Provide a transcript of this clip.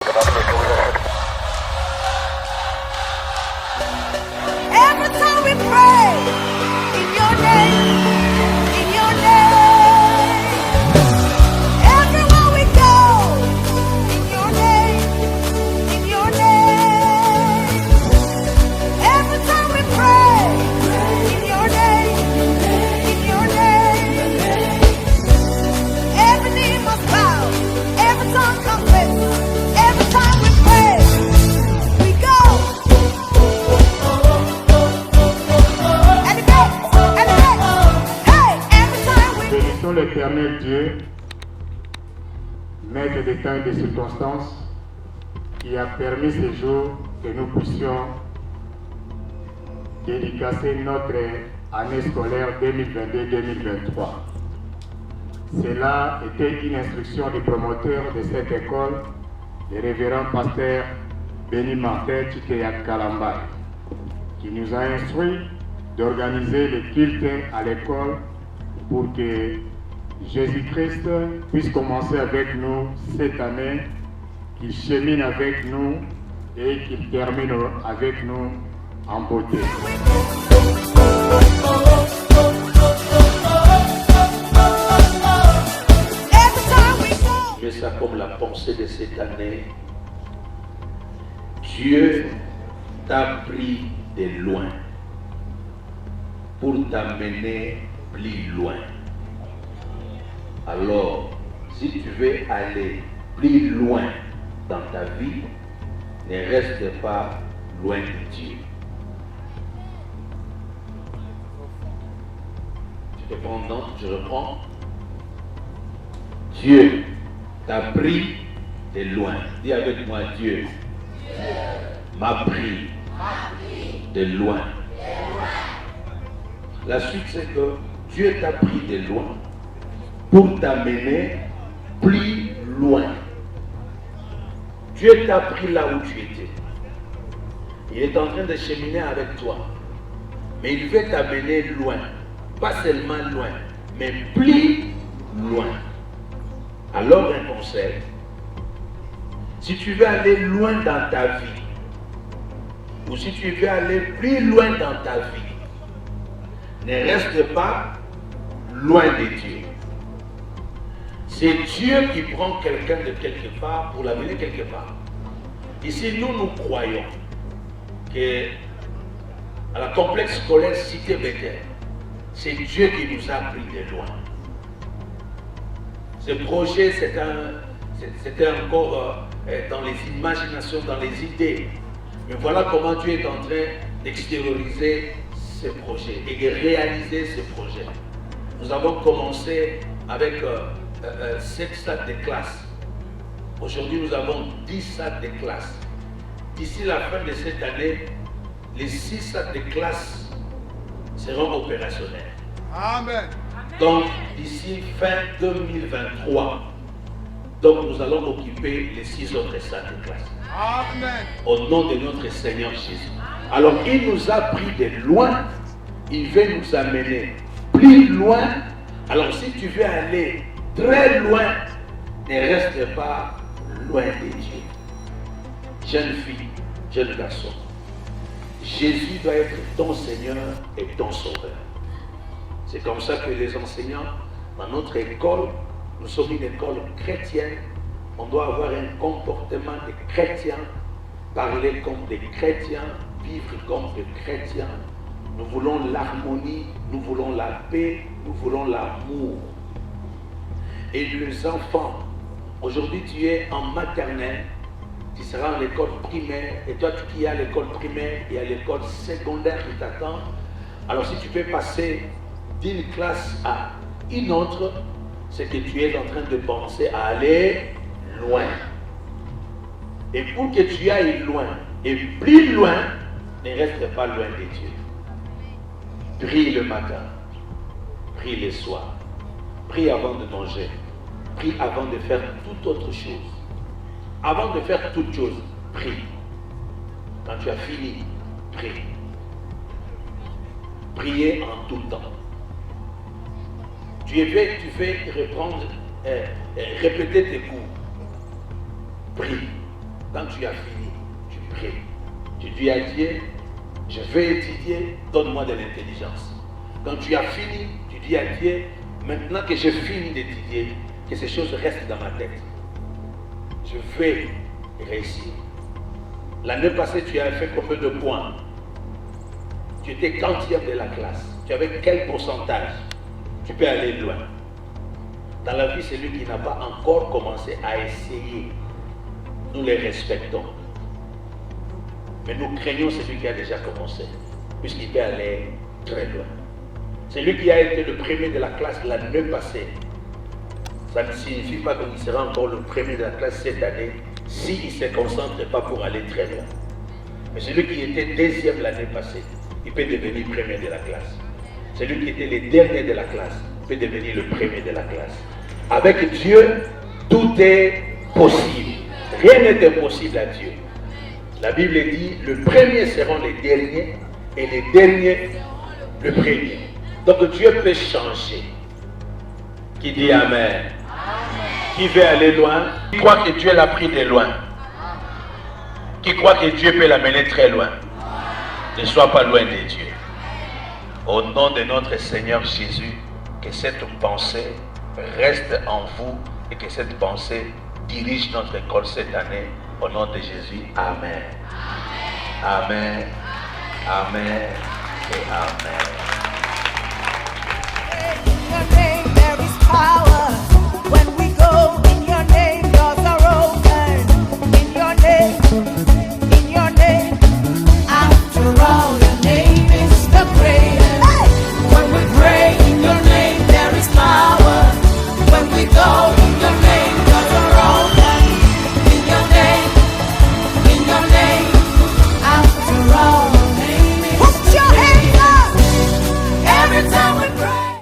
Every time we pray in your name, in your name. Everywhere we go, in your name, in your name. Every time we pray in your name, in your name. Every knee must bow, every tongue confess. Every time we pray, we go. Bénissons l'Éternel Dieu, maître des temps et des circonstances, qui a permis ce jour que nous puissions dédicacer notre année scolaire 2022-2023. Cela était une instruction du promoteur de cette école, le révérend pasteur Béni Martin Titeya Kalambay, qui nous a instruit d'organiser le culte à l'école pour que Jésus-Christ puisse commencer avec nous cette année, qu'il chemine avec nous et qu'il termine avec nous en beauté. Mais ça comme la pensée de cette année. Dieu t'a pris de loin pour t'amener plus loin. Alors, si tu veux aller plus loin dans ta vie, ne reste pas loin de Dieu. Je reprends. Dieu t'a pris de loin. Dis avec moi, Dieu m'a pris de loin. La suite, c'est que Dieu t'a pris de loin pour t'amener plus loin. Dieu t'a pris là où tu étais. Il est en train de cheminer avec toi. Mais il veut t'amener loin. Pas seulement loin, mais plus loin. Alors un conseil. Si tu veux aller loin dans ta vie, ou si tu veux aller plus loin dans ta vie, ne reste pas loin de Dieu. C'est Dieu qui prend quelqu'un de quelque part pour l'amener quelque part. Ici, nous croyons que à la complexe scolaire Cité Bethel, c'est Dieu qui nous a pris de loin. Ce projet, c'était encore dans les imaginations, dans les idées. Mais voilà comment Dieu est en train d'extérioriser ce projet et de réaliser ce projet. Nous avons commencé avec 7 salles de classe. Aujourd'hui, nous avons 10 salles de classe. D'ici la fin de cette année, les 6 salles de classe seront opérationnelles. Amen. Donc, d'ici fin 2023, donc nous allons occuper les 6 autres salles de classe. Amen. Au nom de notre Seigneur Jésus. Alors, il nous a pris de loin, il veut nous amener plus loin. Alors, si tu veux aller très loin, ne reste pas loin de Dieu. Jeune fille, jeune garçon, Jésus doit être ton Seigneur et ton Sauveur. C'est comme ça que les enseignants, dans notre école, nous sommes une école chrétienne, on doit avoir un comportement de chrétien, parler comme des chrétiens, vivre comme des chrétiens. Nous voulons l'harmonie, nous voulons la paix, nous voulons l'amour. Et les enfants, aujourd'hui tu es en maternelle, tu seras en école primaire, et toi qui es à l'école primaire, il y a l'école secondaire qui t'attend. Alors si tu peux passer d'une classe à une autre, c'est que tu es en train de penser à aller loin. Et pour que tu ailles loin, et plus loin, ne reste pas loin de Dieu. Prie le matin, prie le soir, prie avant de manger, prie avant de faire toute autre chose. Avant de faire toute chose, prie. Quand tu as fini, prie. Priez en tout temps. Tu fais reprendre, répéter tes cours. Prie. Quand tu as fini, tu pries. Tu dis à Dieu, je vais étudier, donne-moi de l'intelligence. Quand tu as fini, tu dis à Dieu, maintenant que j'ai fini d'étudier, que ces choses restent dans ma tête. Je vais réussir. L'année passée, tu as fait combien de points? Tu étais 40e de la classe. Tu avais quel pourcentage? Tu peux aller loin. Dans la vie, celui qui n'a pas encore commencé à essayer, nous les respectons. Mais nous craignons celui qui a déjà commencé, puisqu'il peut aller très loin. Celui qui a été le premier de la classe l'année passée, ça ne signifie pas qu'il sera encore le premier de la classe cette année s'il ne se concentre pas pour aller très loin. Mais celui qui était deuxième l'année passée, il peut devenir premier de la classe. Celui qui était le dernier de la classe peut devenir le premier de la classe. Avec Dieu, tout est possible. Rien n'est impossible à Dieu. La Bible dit, le premier seront les derniers et les derniers le premier. Donc Dieu peut changer. Qui dit Amen? Qui veut aller loin? Qui croit que Dieu l'a pris de loin? Qui croit que Dieu peut l'amener très loin? Ne sois pas loin de Dieu. Au nom de notre Seigneur Jésus, que cette pensée reste en vous et que cette pensée dirige notre école cette année. Au nom de Jésus, Amen. Amen. Amen. Et Amen. In your name there is power.